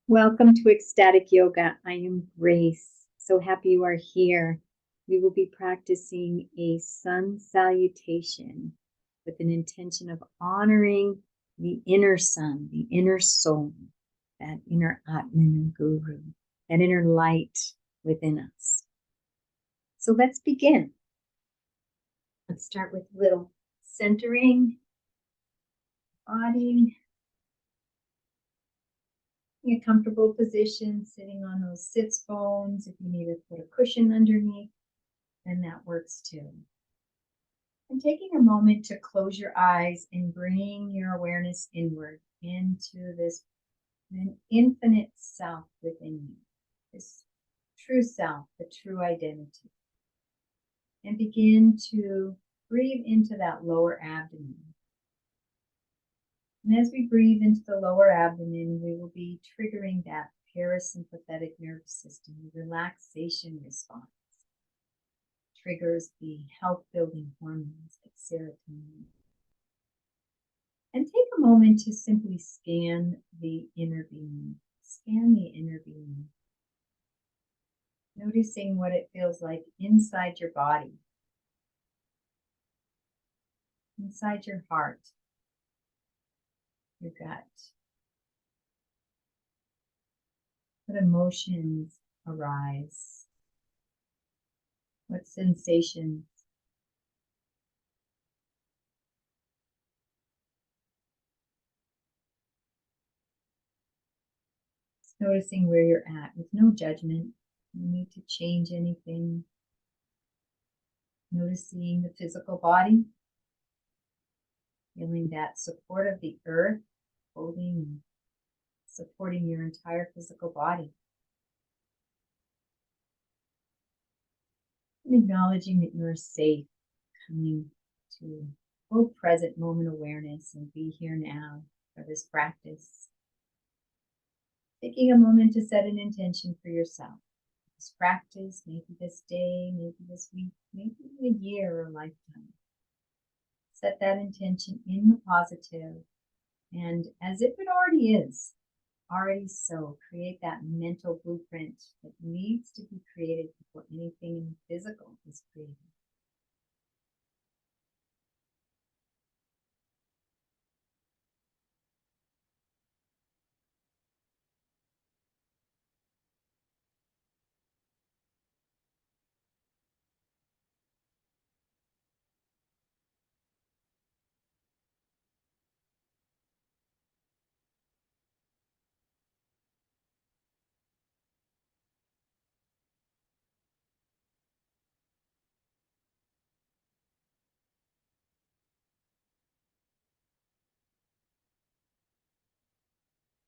Welcome to Ecstatic Yoga. I am Grace. So happy you are here. We will be practicing a sun salutation with an intention of honoring the inner sun, the inner soul, that inner Atman and Guru, that inner light within us. So let's begin. Let's start with a little centering body. A comfortable position, sitting on those sits bones. If you need to put a cushion underneath, then that works too. And taking a moment to close your eyes and bring your awareness inward into this infinite self within you, this true self, the true identity. And begin to breathe into that lower abdomen. And as we breathe into the lower abdomen, we will be triggering that parasympathetic nervous system, the relaxation response. Triggers the health-building hormones like serotonin. And take a moment to simply scan the inner being. Scan the inner being. Noticing what it feels like inside your body, inside your heart, your gut. What emotions arise? What sensations? Just noticing where you're at with no judgment. No need to change anything. Noticing the physical body. Feeling that support of the earth, holding and supporting your entire physical body. And acknowledging that you're safe, coming to full present moment awareness and be here now for this practice. Taking a moment to set an intention for yourself. This practice, maybe this day, maybe this week, maybe a year or a lifetime. Set that intention in the positive, and as if it already is, already so, create that mental blueprint that needs to be created before anything in the physical is created.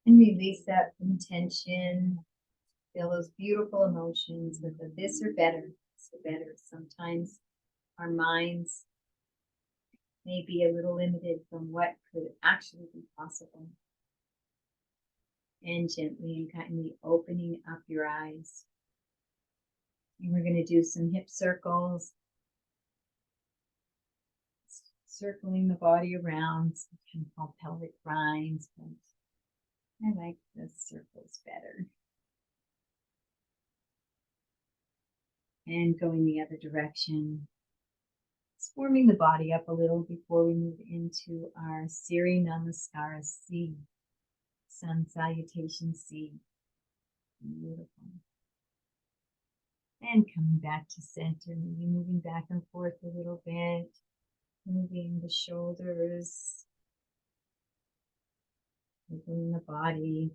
And release that intention. Feel those beautiful emotions with the this or better, this or better. Sometimes our minds may be a little limited from what could actually be possible. And gently and kindly opening up your eyes. And we're going to do some hip circles, circling the body around, kind of called pelvic grinds, but I like the circles better. And going the other direction, just warming the body up a little before we move into our Surya Namaskara C, sun salutation C. Beautiful. And coming back to center, maybe moving back and forth a little bit, moving the shoulders, moving the body.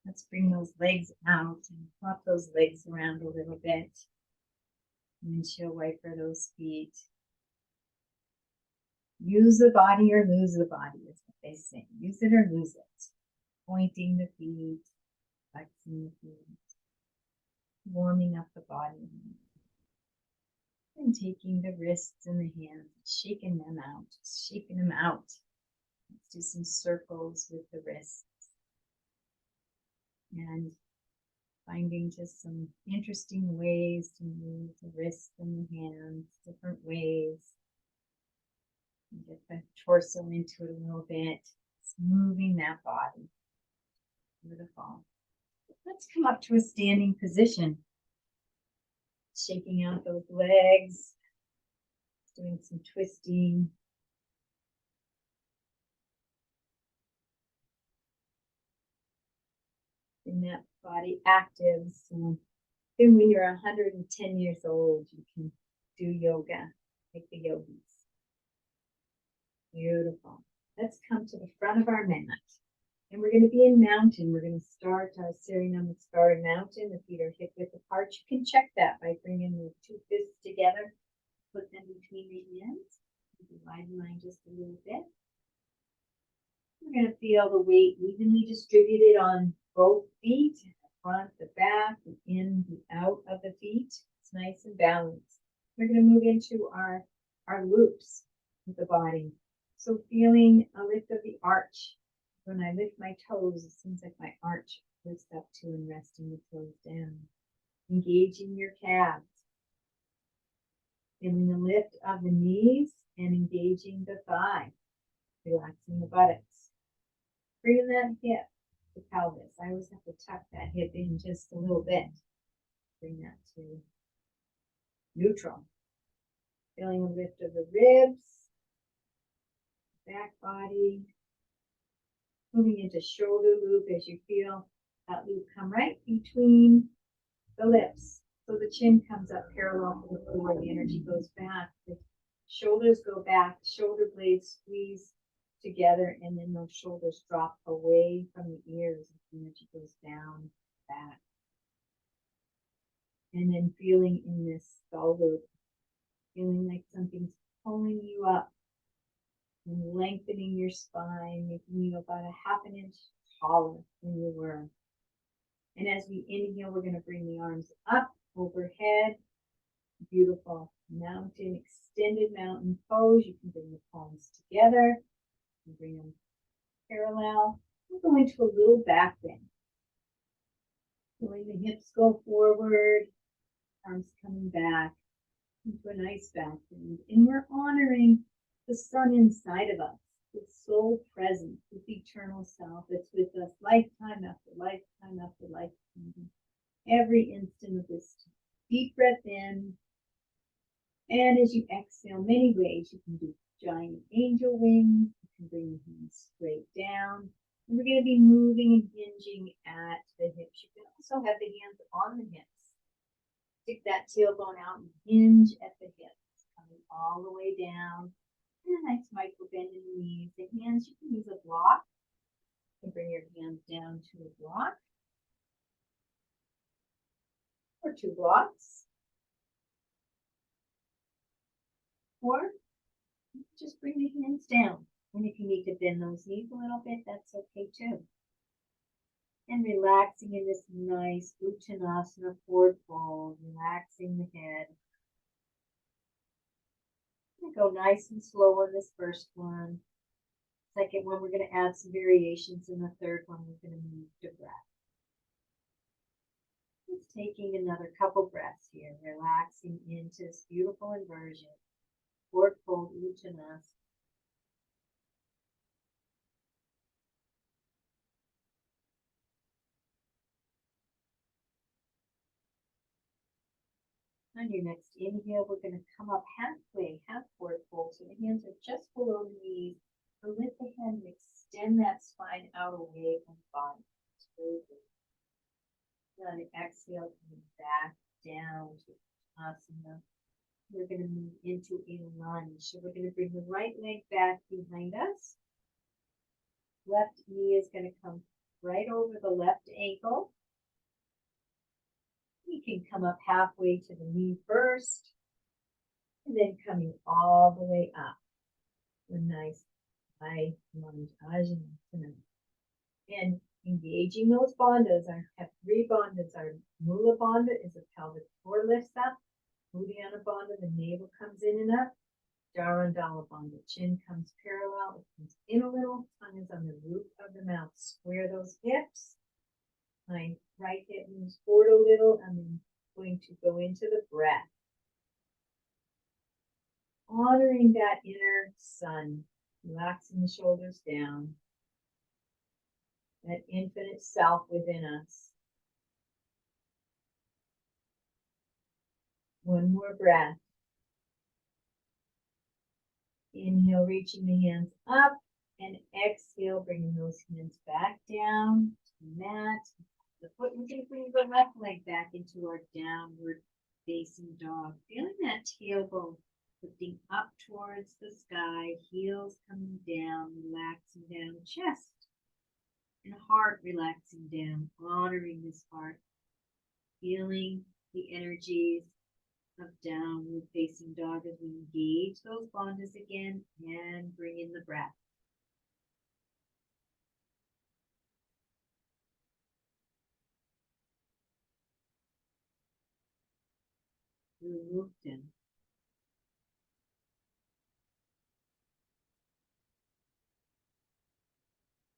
Let's bring those legs out and flop those legs around a little bit. Windshield wiper those feet. Use the body or lose the body is what they say. Use it or lose it. Pointing the feet, flexing the feet, warming up the body. And taking the wrists and the hands, shaking them out, just shaking them out. Let's do some circles with the wrists. And finding just some interesting ways to move the wrists and the hands, different ways. And get the torso into it a little bit. Just moving that body. Beautiful. Let's come up to a standing position. Shaking out those legs, doing some twisting. In that body active. So then when you're 110 years old, you can do yoga, like the yogis. Beautiful. Let's come to the front of our mat. And we're going to be in mountain. We're going to start our Surya Namaskara mountain. The feet are hip width apart. You can check that by bringing the two fists together. Put them between the hands. Widen line just a little bit. We're going to feel the weight evenly distributed on both feet, the front, the back, the in, the out of the feet. It's nice and balanced. We're going to move into our loops with the body. So feeling a lift of the arch. When I lift my toes, it seems like my arch lifts up too and resting the toes down. Engaging your calves. Feeling the lift of the knees and engaging the thigh. Relaxing the buttocks. Bringing that hip to pelvis. I always have to tuck that hip in just a little bit. Bring that to neutral. Feeling a lift of the ribs, back body. Moving into shoulder loop as you feel that loop come right between the lips. So the chin comes up parallel to the floor. The energy goes back. The shoulders go back. Shoulder blades squeeze together, and then those shoulders drop away from the ears. The energy goes down, back. And then feeling in this skull loop, feeling like something's pulling you up and lengthening your spine, making you about a half an inch taller than you were. And as we inhale, we're going to bring the arms up overhead. Beautiful mountain, extended mountain pose. You can bring the palms together. You bring them parallel. We'll go into a little back bend. Feeling the hips go forward, arms coming back into a nice back bend. And we're honoring the sun inside of us, the soul present, this eternal self that's with us lifetime after lifetime after lifetime. Every instant of this deep breath in. And as you exhale, many ways. You can do giant angel wings. You can bring your hands straight down. And we're going to be moving and hinging at the hips. You can also have the hands on the hips. Stick that tailbone out and hinge at the hips, coming all the way down. And a nice micro bend in the knees. The hands, you can use a block. You can bring your hands down to a block or two blocks. Or just bring the hands down. And if you need to bend those knees a little bit, that's okay too. And relaxing in this nice Uttanasana forward fold, relaxing the head. Go nice and slow on this first one. Second one, we're going to add some variations. In the third one, we're going to move to breath. Just taking another couple breaths here, relaxing into this beautiful inversion. Forward fold, Uttanasana. On your next inhale, we're going to come up halfway, half forward fold. So the hands are just below the knees. So lift the head and extend that spine out away from the body. Really good. On the exhale, coming back down to asana. We're going to move into a lunge. So we're going to bring the right leg back behind us. Left knee is going to come right over the left ankle. You can come up halfway to the knee first, and then coming all the way up. A nice high lunge, Ajna. And engaging those bandhas. I have three bandhas. Our Mula Bandha is the pelvic floor lifts up. Uddiyana Bandha, the navel comes in and up. Dharandala Bandha, chin comes parallel. It comes in a little. Tongue is on the roof of the mouth. Square those hips. My right hip moves forward a little. I'm going to go into the breath. Honoring that inner sun, relaxing the shoulders down. That infinite self within us. One more breath. Inhale, reaching the hands up, and exhale, bringing those hands back down to the mat. The foot, we're going to bring the left leg back into our downward facing dog. Feeling that tailbone lifting up towards the sky, heels coming down, relaxing down, chest and heart relaxing down, honoring this heart, feeling the energies of downward facing dog as we engage those bandhas again and bring in the breath. Mukta.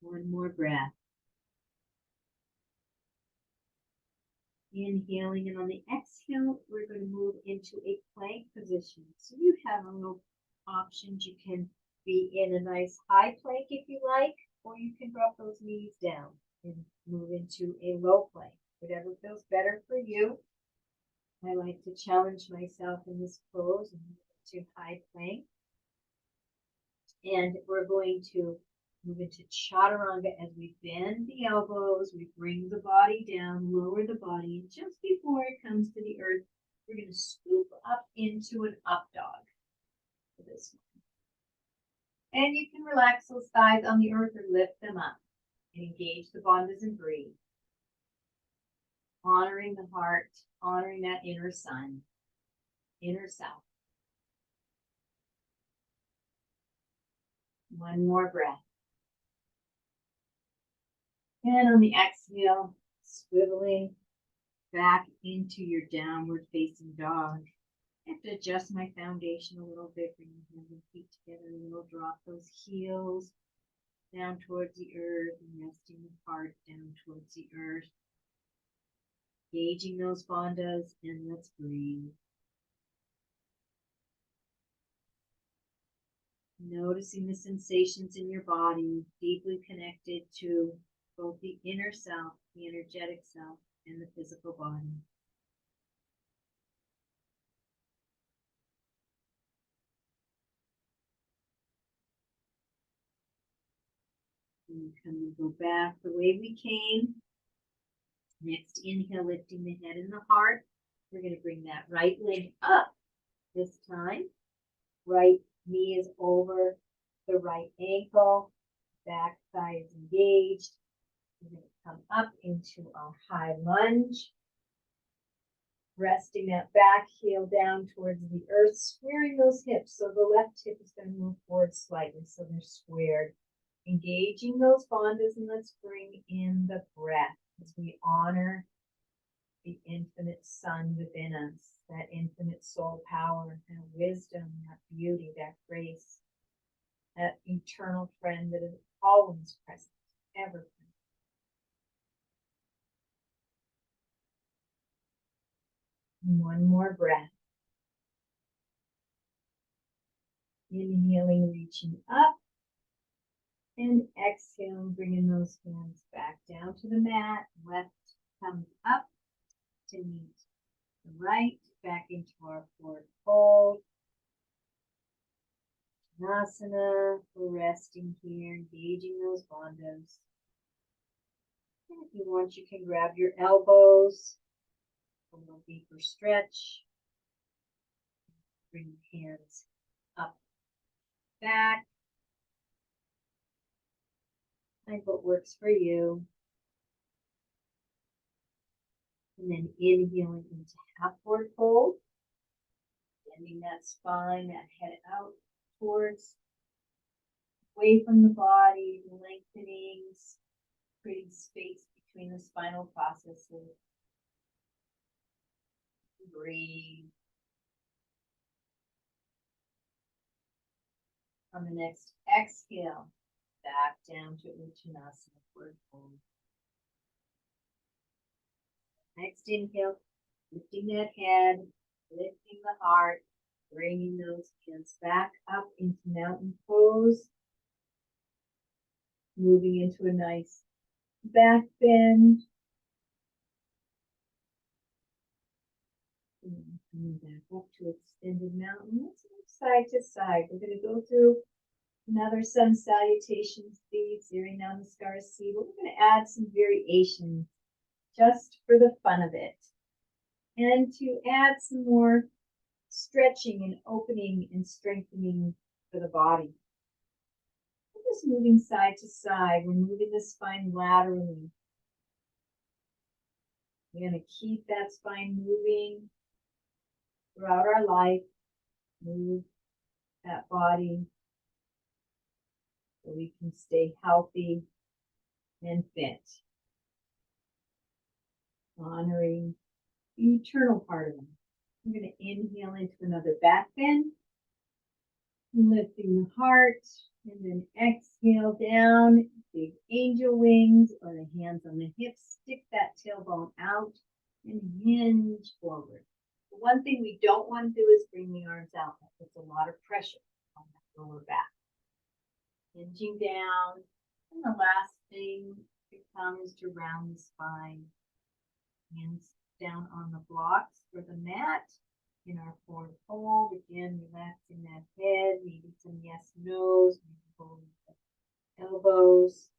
One more breath. Inhaling, and on the exhale, we're going to move into a plank position. So you have a little options. You can be in a nice high plank if you like, or you can drop those knees down and move into a low plank, whatever feels better for you. I like to challenge myself in this pose and move into high plank. And we're going to move into chaturanga as we bend the elbows, we bring the body down, lower the body, and just before it comes to the earth, we're going to scoop up into an up dog for this one. And you can relax those thighs on the earth or lift them up and engage the bandhas and breathe. Honoring the heart, honoring that inner sun, inner self. One more breath. And on the exhale, swiveling back into your downward facing dog. I have to adjust my foundation a little bit, bring the hands and feet together a little, drop those heels down towards the earth and resting the heart down towards the earth. Engaging those bandhas, and let's breathe. Noticing the sensations in your body, deeply connected to both the inner self, the energetic self, and the physical body. And come and go back the way we came. Next inhale, lifting the head and the heart. We're going to bring that right leg up this time. Right knee is over the right ankle. Back thigh is engaged. We're going to come up into our high lunge. Resting that back heel down towards the earth, squaring those hips. So the left hip is going to move forward slightly so they're squared. Engaging those bandhas, and let's bring in the breath as we honor the infinite sun within us, that infinite soul power, that wisdom, that beauty, that grace, that eternal friend that is always present, ever present. One more breath. Inhaling, reaching up, and exhaling, bringing those hands back down to the mat. Left comes up to meet the right, back into our forward fold. Namaskara, we're resting here, engaging those bandhas. And if you want, you can grab your elbows, a little deeper stretch. Bring the hands up, back. Find what works for you. And then inhaling into half forward fold. Bending that spine, that head out towards, away from the body, lengthening, creating space between the spinal processes. Breathe. On the next exhale, back down to Uttanasana, forward fold. Next inhale, lifting that head, lifting the heart, bringing those hands back up into mountain pose. Moving into a nice back bend. Coming back up to extended mountain. Let's move side to side. We're going to go through another sun salutations seed, Surya Namaskara seed. We're going to add some variations just for the fun of it. And to add some more stretching and opening and strengthening for the body. We're just moving side to side. We're moving the spine laterally. We're going to keep that spine moving throughout our life. Move that body so we can stay healthy and fit. Honoring the eternal part of them. I'm going to inhale into another back bend, lifting the heart, and then exhale down, big angel wings or the hands on the hips, stick that tailbone out and hinge forward. The one thing we don't want to do is bring the arms out. That puts a lot of pressure on that lower back. Hinging down, and the last thing to come is to round the spine. Hands down on the blocks for the mat in our forward fold. Again, relaxing that head, maybe some yes, no's, maybe holding the elbows.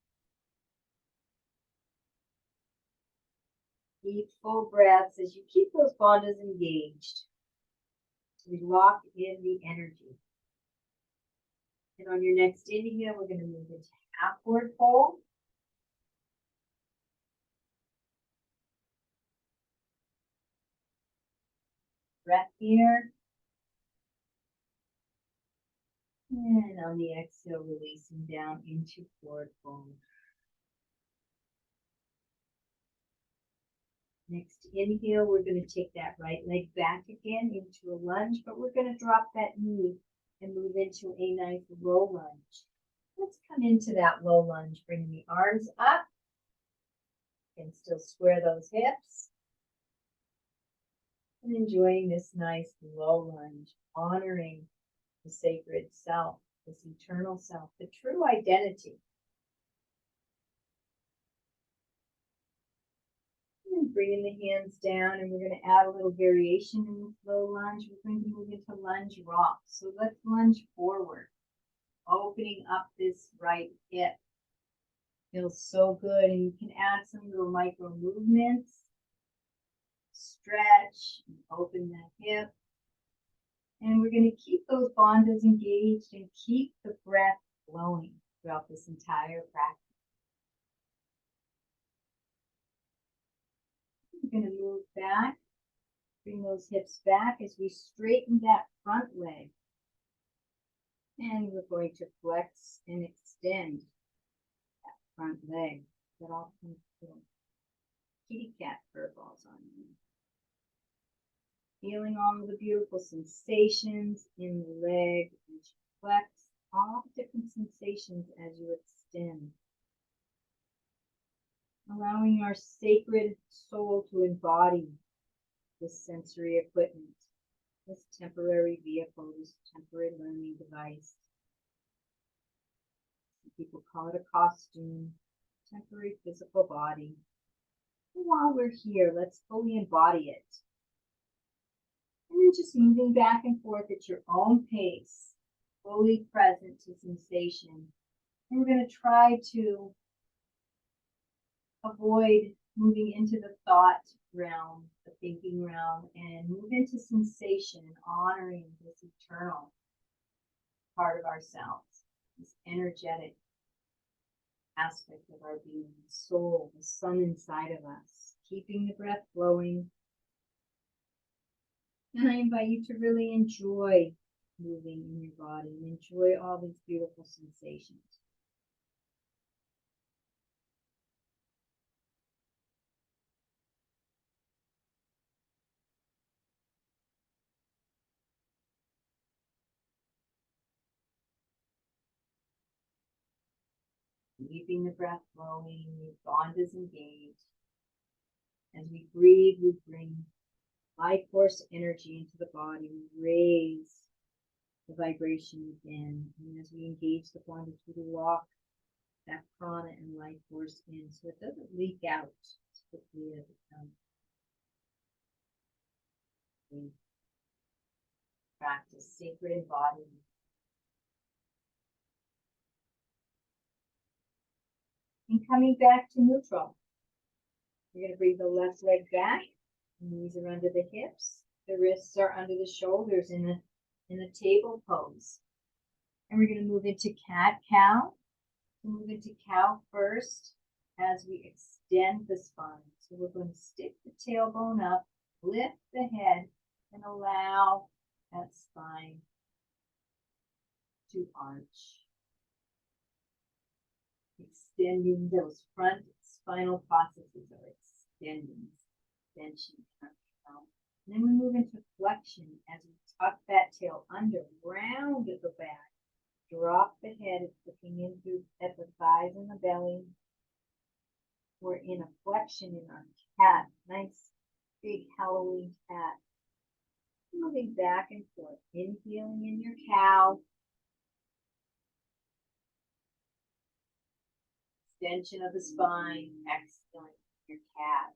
Deep, full breaths as you keep those bandhas engaged. So we lock in the energy. And on your next inhale, we're going to move into half forward fold. Breath here. And on the exhale, releasing down into forward fold. Next inhale, we're going to take that right leg back again into a lunge, but we're going to drop that knee and move into a nice low lunge. Let's come into that low lunge, bring the arms up and still square those hips. And enjoying this nice low lunge, honoring the sacred self, this eternal self, the true identity. And bringing the hands down, and we're going to add a little variation in this low lunge. We're going to move into lunge rock. So let's lunge forward, opening up this right hip. Feels so good, and you can add some little micro movements. Stretch, and open that hip. And we're going to keep those bandhas engaged and keep the breath flowing throughout this entire practice. We're going to move back, bring those hips back as we straighten that front leg. And we're going to flex and extend that front leg. That all comes through. Kitty cat fur balls on you. Feeling all of the beautiful sensations in the leg as you flex, all the different sensations as you extend. Allowing our sacred soul to embody this sensory equipment, this temporary vehicle, this temporary learning device. Some people call it a costume, temporary physical body. And while we're here, let's fully embody it. And then just moving back and forth at your own pace, fully present to sensation. And we're going to try to avoid moving into the thought realm, the thinking realm, and move into sensation and honoring this eternal part of ourselves, this energetic aspect of our being, the soul, the sun inside of us, keeping the breath flowing. And I invite you to really enjoy moving in your body and enjoy all these beautiful sensations. Keeping the breath flowing, your bandhas engaged. As we breathe, we bring life force energy into the body. We raise the vibration within. And as we engage the bandhas, we lock that prana and life force in so it doesn't leak out as quickly as it comes. we practice sacred embodiment. And coming back to neutral, you're going to bring the left leg back, knees are under the hips, the wrists are under the shoulders in a table pose. And we're going to move into cat-cow. Move into cow first as we extend the spine. So we're going to stick the tailbone up, lift the head, and allow that spine to arch. Extending those front spinal processes are extending, extension. And then we move into flexion as we tuck that tail under, round at the back. Drop the head, it's looking in through at the thighs and the belly. We're in a flexion in our cat, nice big Halloween cat. Moving back and forth, inhaling in your cow. Extension of the spine, exhaling your cat.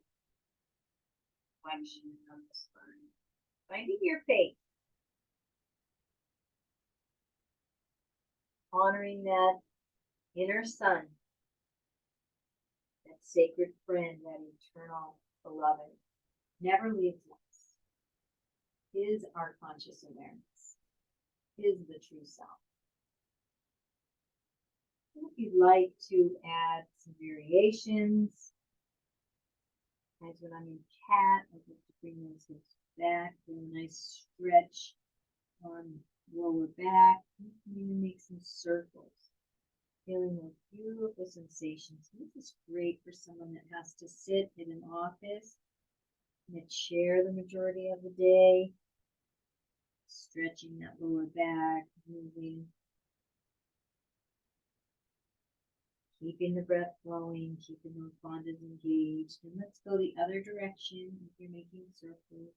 Flexion of the spine. Finding your pace. Honoring that inner sun, that sacred friend, that eternal beloved, never leaves us. Is our conscious awareness, is the true self. If you'd like to add some variations, as when I'm in cat, I like to bring those hips back, do a nice stretch on lower back. You can even make some circles. Feeling those beautiful sensations. This is great for someone that has to sit in an office in a chair the majority of the day. Stretching that lower back, moving. Keeping the breath flowing, keeping those bandhas engaged. And let's go the other direction if you're making circles.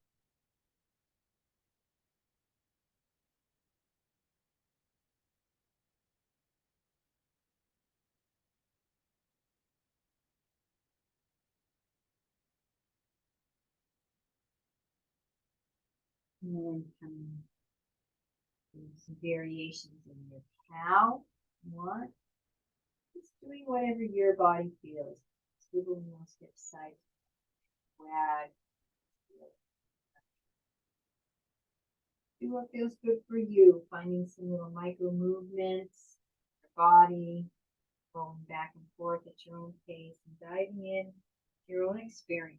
And then coming some variations in your cow. One. Just doing whatever your body feels. Swiveling those hips side. Wag. Do what feels good for you. Finding some little micro movements. Your body. Going back and forth at your own pace. And diving in your own experience.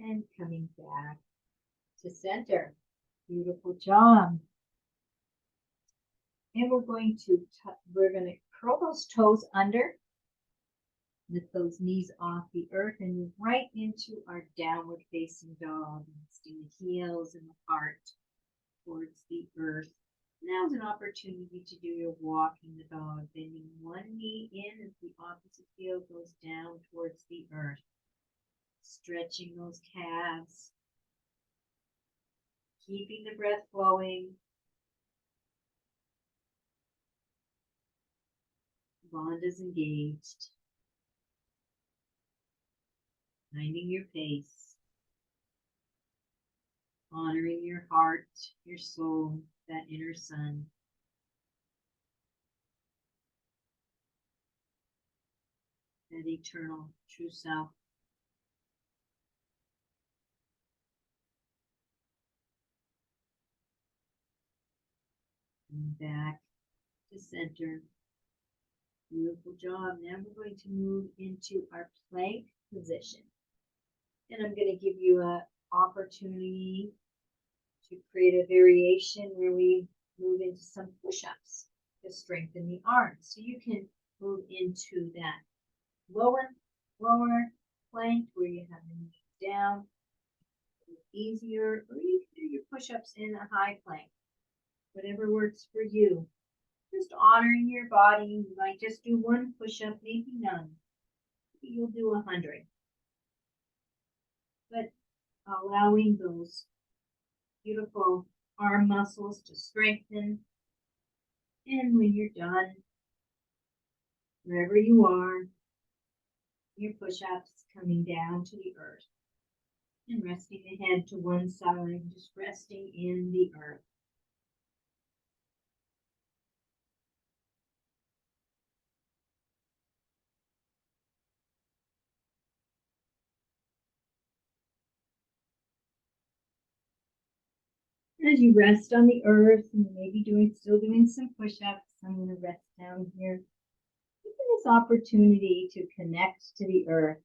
And coming back to center. Beautiful job. And we're going to curl those toes under, lift those knees off the earth, and move right into our downward facing dog. Resting the heels and the heart towards the earth. Now's an opportunity to do your walking the dog, bending one knee in as the opposite heel goes down towards the earth. Stretching those calves. Keeping the breath flowing. Bandhas engaged. Finding your pace. Honoring your heart, your soul, that inner sun. That eternal true self. And back to center. Beautiful job. Now we're going to move into our plank position. And I'm going to give you an opportunity to create a variation where we move into some push-ups to strengthen the arms. So you can move into that lower plank where you have the knees down. Easier, or you can do your push-ups in a high plank. Whatever works for you. Just honoring your body. You might just do one push-up, maybe none. Maybe you'll do 100. But allowing those beautiful arm muscles to strengthen. And when you're done, wherever you are, your push-ups coming down to the earth and resting the head to one side, just resting in the earth. As you rest on the earth and maybe still doing some push-ups, I'm going to rest down here. Taking this opportunity to connect to the earth,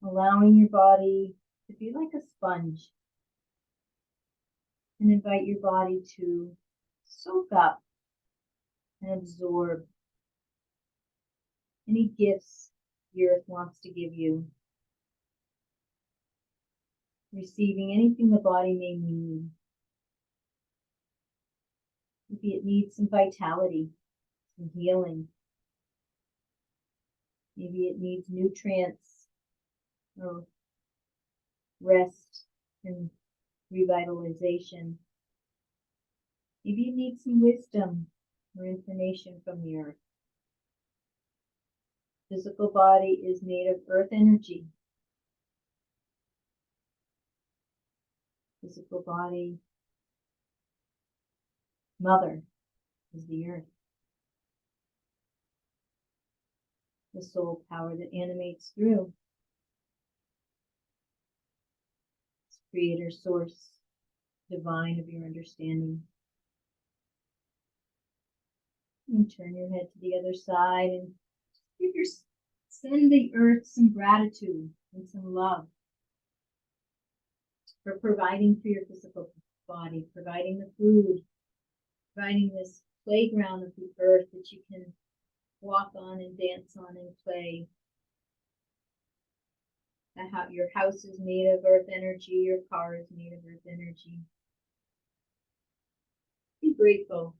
allowing your body to be like a sponge, and invite your body to soak up and absorb any gifts the earth wants to give you, receiving anything the body may need. Maybe it needs some vitality, some healing. Maybe it needs nutrients or rest and revitalization. Maybe it needs some wisdom or information from the earth. Physical body is made of earth energy. Physical body, mother, is the earth. The soul power that animates through. It's creator, source, divine of your understanding. And turn your head to the other side and send the earth some gratitude and some love for providing for your physical body, providing the food, providing this playground of the earth that you can walk on and dance on and play. Your house is made of earth energy, your car is made of earth energy. Be grateful.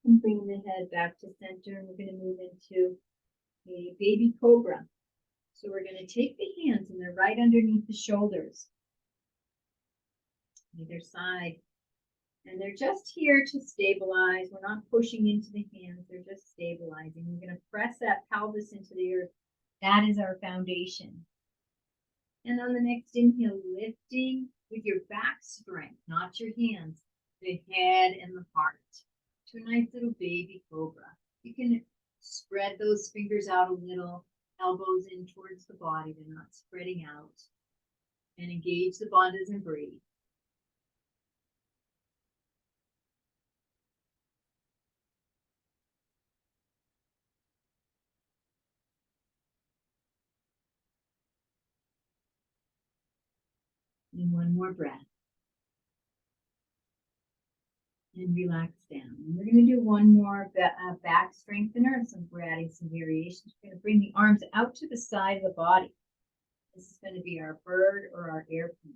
And bring the head back to center, and we're going to move into a baby cobra. So we're going to take the hands, and they're right underneath the shoulders, either side. And they're just here to stabilize. We're not pushing into the hands, they're just stabilizing. We're going to press that pelvis into the earth. That is our foundation. And on the next inhale, lifting with your back strength, not your hands, the head and the heart to a nice little baby cobra. You can spread those fingers out a little, elbows in towards the body, they're not spreading out. And engage the bandhas and breathe. And one more breath. And relax down. And we're going to do one more back strengthener. So we're adding some variations. We're going to bring the arms out to the side of the body. This is going to be our bird or our airplane.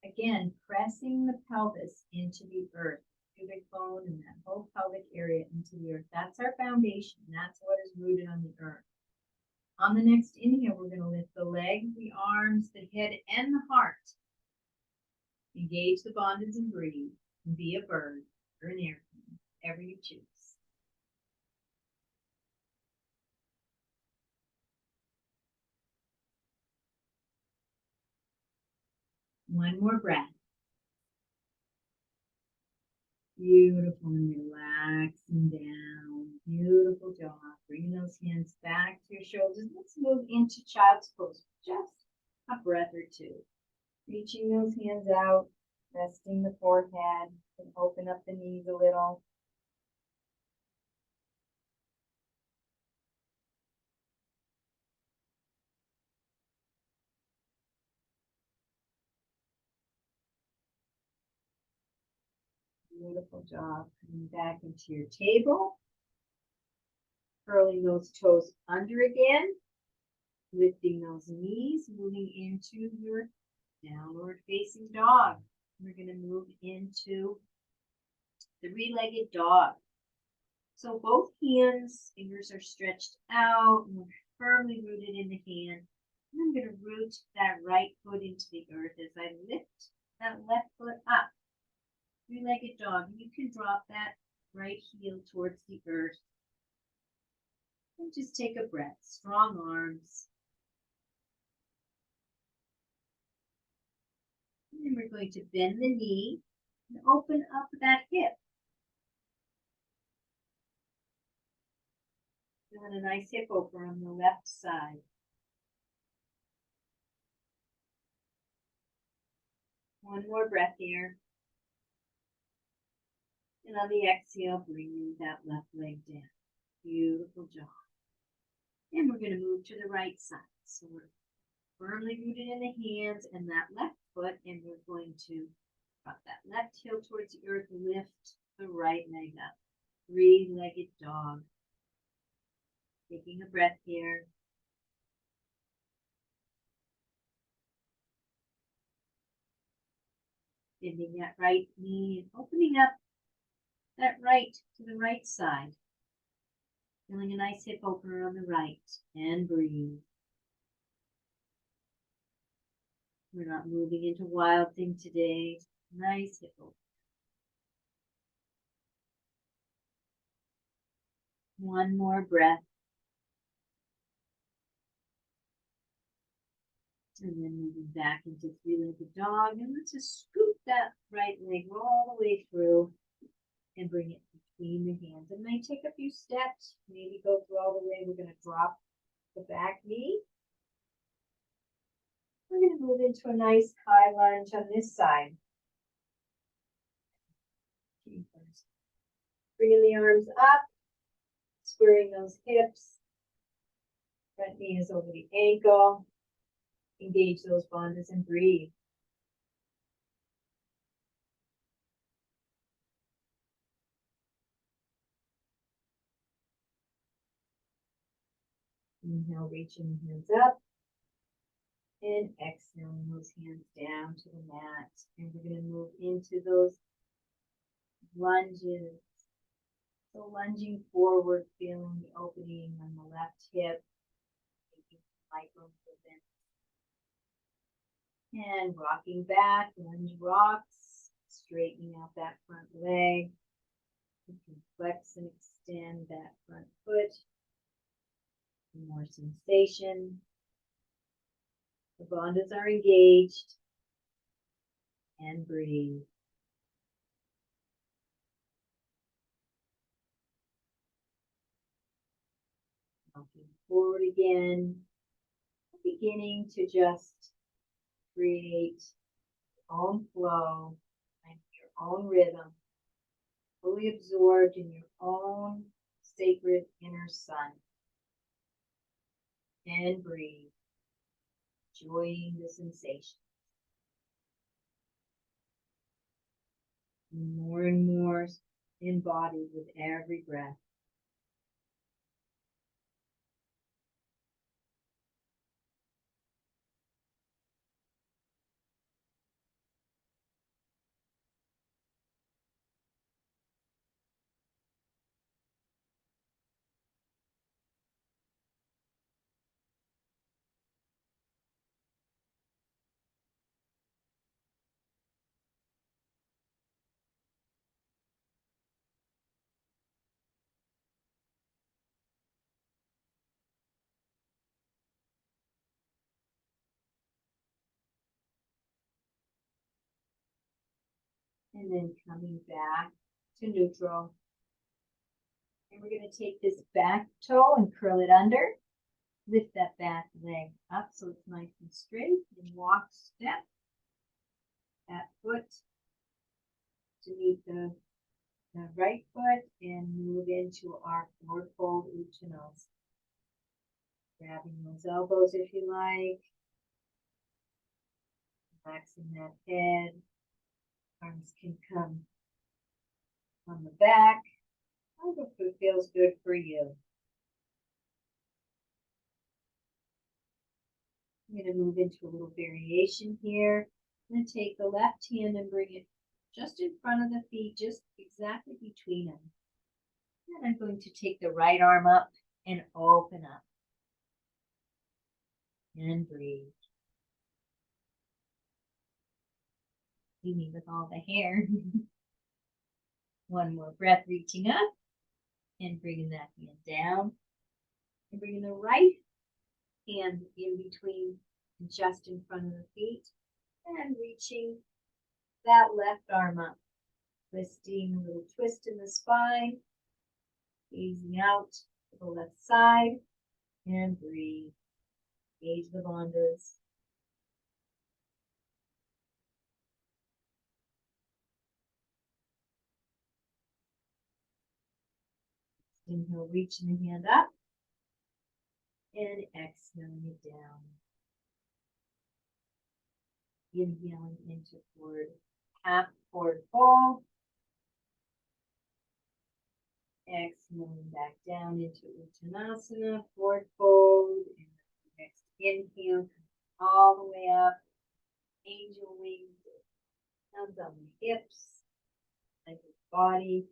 Again, pressing the pelvis into the earth, pubic bone and that whole pelvic area into the earth. That's our foundation. That's what is rooted on the earth. On the next inhale, we're going to lift the legs, the arms, the head, and the heart. Engage the bandhas and breathe. And be a bird or an airplane, whatever you choose. One more breath. Beautiful, and relaxing down. Beautiful job. Bring those hands back to your shoulders. Let's move into child's pose. Just a breath or two. Reaching those hands out, resting the forehead, and open up the knees a little. Beautiful job. Coming back into your table. Curling those toes under again. Lifting those knees, moving into your downward facing dog. We're going to move into three-legged dog. So both hands, fingers are stretched out, and we're firmly rooted in the hand. And I'm going to root that right foot into the earth as I lift that left foot up. Three-legged dog. You can drop that right heel towards the earth. And just take a breath. Strong arms. And then we're going to bend the knee and open up that hip. Feeling a nice hip opener on the left side. One more breath here. And on the exhale, bringing that left leg down. Beautiful job. And we're going to move to the right side. So we're firmly rooted in the hands and that left foot, and we're going to drop that left heel towards the earth, lift the right leg up. Three-legged dog. Taking a breath here. Bending that right knee and opening up that right to the right side. Feeling a nice hip opener on the right, and breathe. We're not moving into wild thing today. Nice hip opener. One more breath. And then moving back into three-legged dog. And let's just scoop that right leg all the way through and bring it between the hands. It may take a few steps, maybe go through all the way. We're going to drop the back knee. We're going to move into a nice high lunge on this side. Bringing the arms up, squaring those hips. Front knee is over the ankle. Engage those bandhas and breathe. Inhale, reaching the hands up. And exhaling those hands down to the mat. And we're going to move into those lunges. So lunging forward, feeling the opening on the left hip. Taking micro movement. And rocking back, lunge rocks. Straightening out that front leg. You can flex and extend that front foot. More sensation. The bandhas are engaged. And breathe. Walking forward again. Beginning to just create your own flow and your own rhythm. Fully absorbed in your own sacred inner sun. And breathe. Enjoying the sensation. More and more embodied with every breath. And then coming back to neutral. And we're going to take this back toe and curl it under. Lift that back leg up so it's nice and straight. And walk, step that foot to meet the right foot and move into our forward fold Uttanasana. Grabbing those elbows if you like. Relaxing that head. Arms can come on the back. However it feels good for you. I'm going to move into a little variation here. I'm going to take the left hand and bring it just in front of the feet, just exactly between them. And I'm going to take the right arm up and open up. And breathe. See me with all the hair. One more breath, reaching up and bringing that hand down. And bringing the right hand in between, just in front of the feet. And reaching that left arm up. Twisting, a little twist in the spine. Easing out to the left side. And breathe. Engage the bandhas. Inhale, reaching the hand up. And exhaling it down. Inhaling into forward, half forward fold. Exhaling back down into Uttanasana, forward fold. And next inhale, all the way up. Angel wings, hands on the hips, like the body.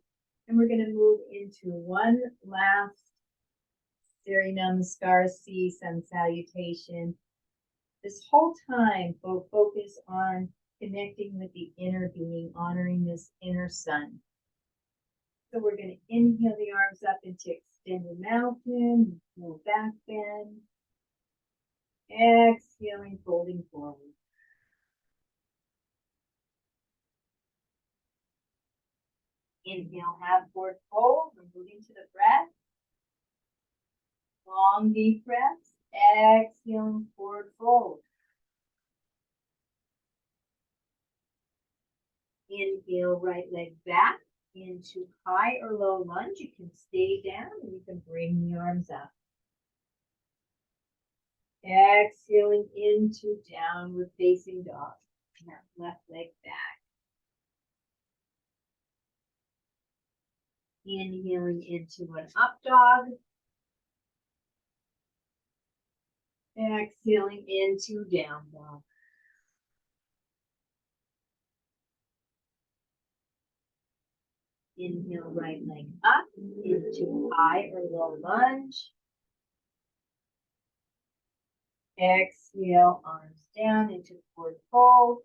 And we're going to move into one last Surya Namaskara, sun salutation. This whole time, focus on connecting with the inner being, honoring this inner sun. So we're going to inhale the arms up into extended mountain, little back bend. Exhaling, folding forward. Inhale, half forward fold. We're moving to the breath. Long deep breaths. Exhaling, forward fold. Inhale, right leg back into high or low lunge. You can stay down and you can bring the arms up. Exhaling into downward facing dog. Now left leg back. Inhaling into an up dog. Exhaling into down dog. Inhale, right leg up into high or low lunge. Exhale, arms down into forward fold.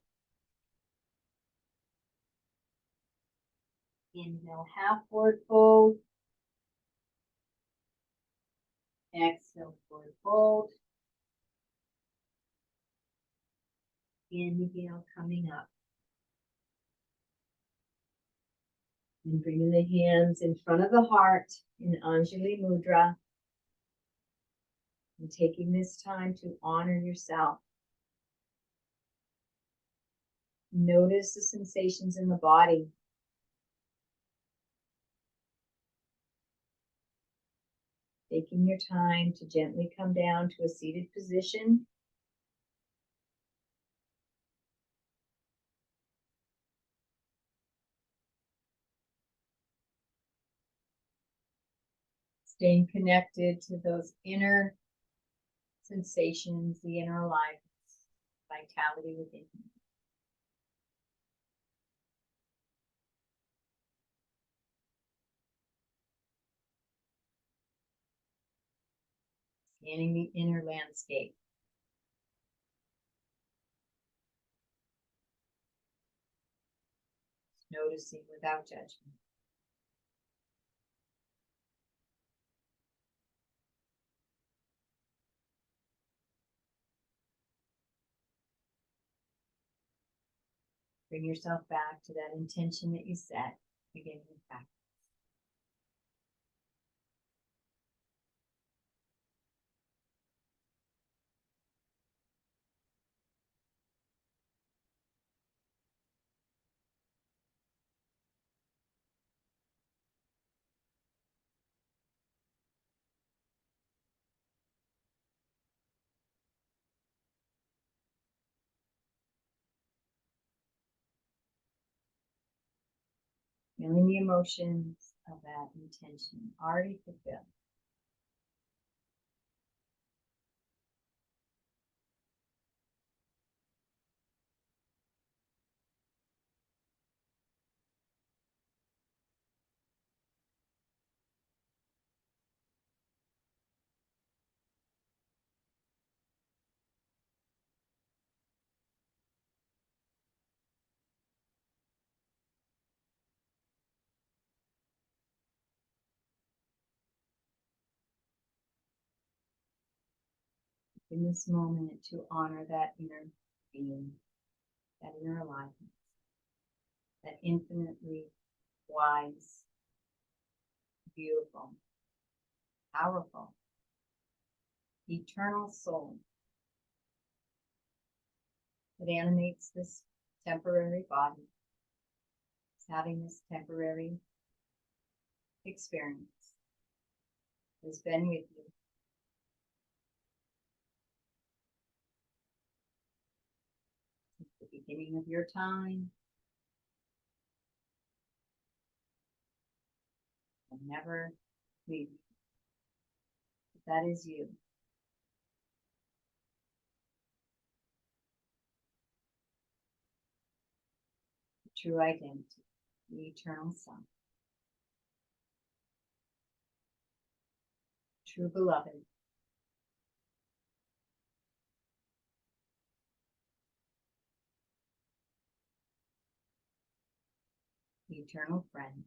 Inhale, half forward fold. Exhale, forward fold. Inhale, coming up. And bringing the hands in front of the heart in Anjali Mudra. And taking this time to honor yourself. Notice the sensations in the body. Taking your time to gently come down to a seated position. Staying connected to those inner sensations, the inner life, vitality within you. Scanning the inner landscape. Noticing without judgment. Bring yourself back to that intention that you set beginning with practice. Feeling the emotions of that intention already fulfilled. in this moment to honor that inner being, that inner aliveness, that infinitely wise, beautiful, powerful, eternal soul that animates this temporary body, is having this temporary experience, has been with you. Since the beginning of your time, will never leave you. That is you. The true identity, the eternal self, true beloved, the eternal friend.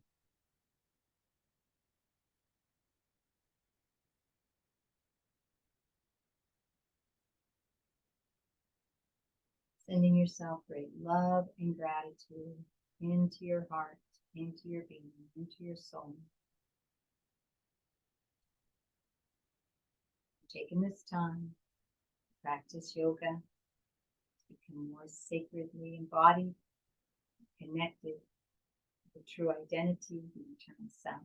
Sending yourself great love and gratitude into your heart, into your being, into your soul. Taking this time to practice yoga, to become more sacredly embodied, connected to the true identity, the eternal self.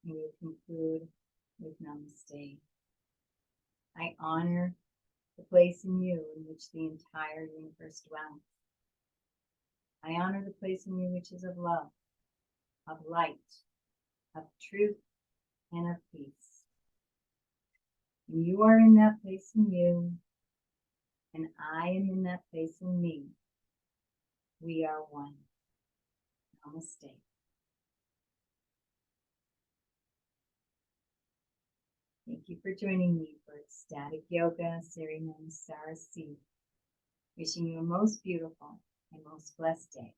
And we will conclude with Namaste. I honor the place in you in which the entire universe dwells. I honor the place in you which is of love, of light, of truth, and of peace. And you are in that place in you, and I am in that place in me. We are one. Namaste. Thank you for joining me for Ecstatic Yoga, Surya Namaskara. Wishing you a most beautiful and most blessed day.